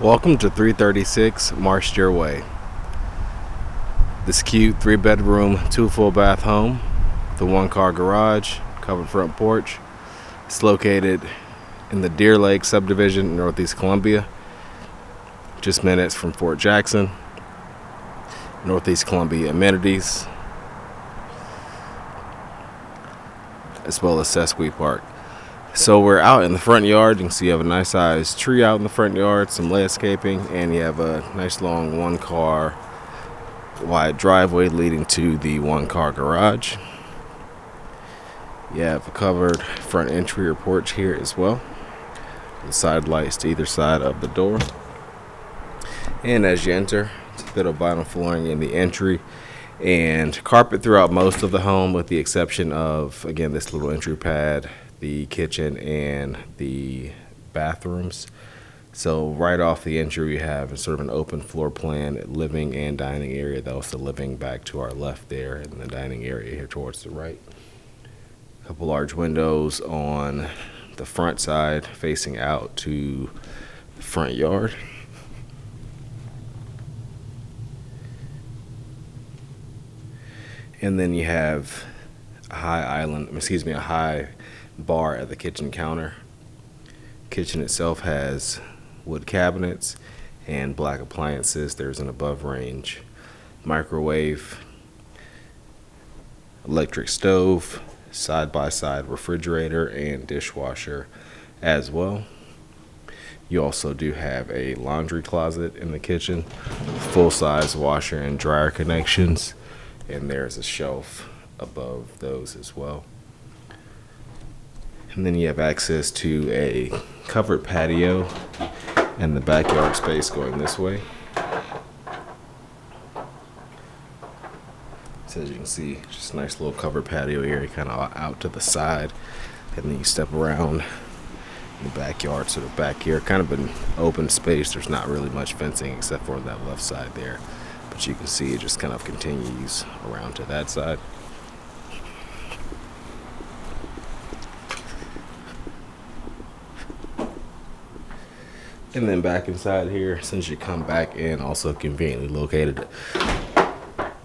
Welcome to 336 Marshdeer Way. This cute 3-bedroom, 2 full bath home, the 1-car garage, covered front porch. It's located in the Deer Lake subdivision in Northeast Columbia, just minutes from Fort Jackson. Northeast Columbia amenities, as well as Sesqui Park. So we're out in the front yard. You can see you have a nice sized tree out in the front yard, some landscaping, and you have a nice long 1-car wide driveway leading to the 1-car garage. You have a covered front entry or porch here as well. The side lights to either side of the door. And as you enter, it's a bit of vinyl flooring in the entry and carpet throughout most of the home, with the exception of, again, this little entry pad, the kitchen, and the bathrooms. So right off the entry, we have sort of an open floor plan, living and dining area. That was the living back to our left there, and the dining area here towards the right. A couple large windows on the front side facing out to the front yard. And then you have a high bar at the kitchen counter. Kitchen itself has wood cabinets and black appliances. There's an above range microwave, electric stove, side by side refrigerator, and dishwasher as well. You also do have a laundry closet in the kitchen, full size washer and dryer connections, and there's a shelf above those as well. And then you have access to a covered patio and the backyard space going this way. So as you can see, just a nice little covered patio area kind of out to the side. And then you step around the backyard, sort of back here, kind of an open space. There's not really much fencing except for that left side there. But you can see it just kind of continues around to that side. And then back inside here, since you come back in, also conveniently located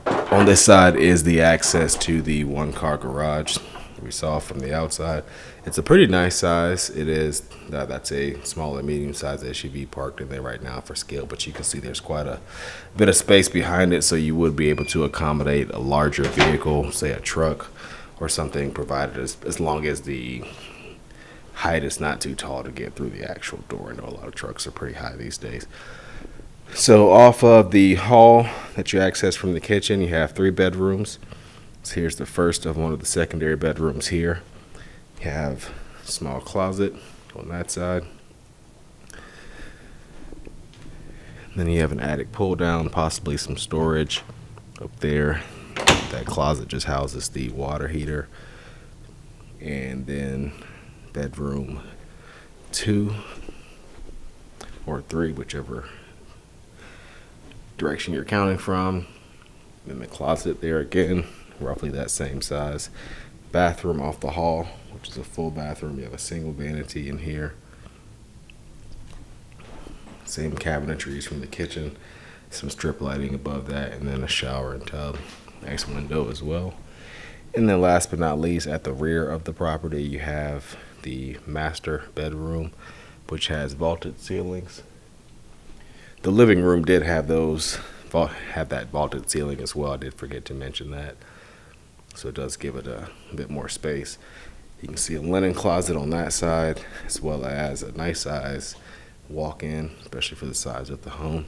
on this side is the access to the 1-car garage we saw from the outside. It's a pretty nice size. It is that's a small and medium sized SUV parked in there right now for scale, but you can see there's quite a bit of space behind it, so you would be able to accommodate a larger vehicle, say a truck or something, provided as long as the height is not too tall to get through the actual door. I know a lot of trucks are pretty high these days. So off of the hall that you access from the kitchen, you have 3 bedrooms. So here's the first of one of the secondary bedrooms here. You have a small closet on that side. And then you have an attic pull down, possibly some storage up there. That closet just houses the water heater. And then bedroom 2 or 3, whichever direction you're counting from. Then the closet there again, roughly that same size. Bathroom off the hall, which is a full bathroom. You have a single vanity in here. Same cabinetries from the kitchen, some strip lighting above that, and then a shower and tub. Nice window as well. And then last but not least, at the rear of the property, you have the master bedroom, which has vaulted ceilings. The living room did have that vaulted ceiling as well. I did forget to mention that. So it does give it a bit more space. You can see a linen closet on that side, as well as a nice size walk-in, especially for the size of the home.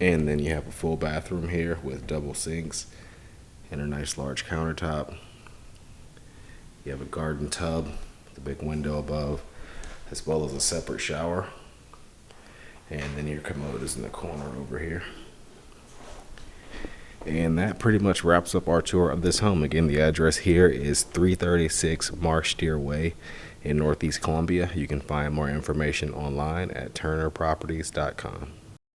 And then you have a full bathroom here with double sinks and a nice large countertop. You have a garden tub with a big window above, as well as a separate shower. And then your commode is in the corner over here. And that pretty much wraps up our tour of this home. Again, the address here is 336 Marshdeer Way in Northeast Columbia. You can find more information online at turnerproperties.com.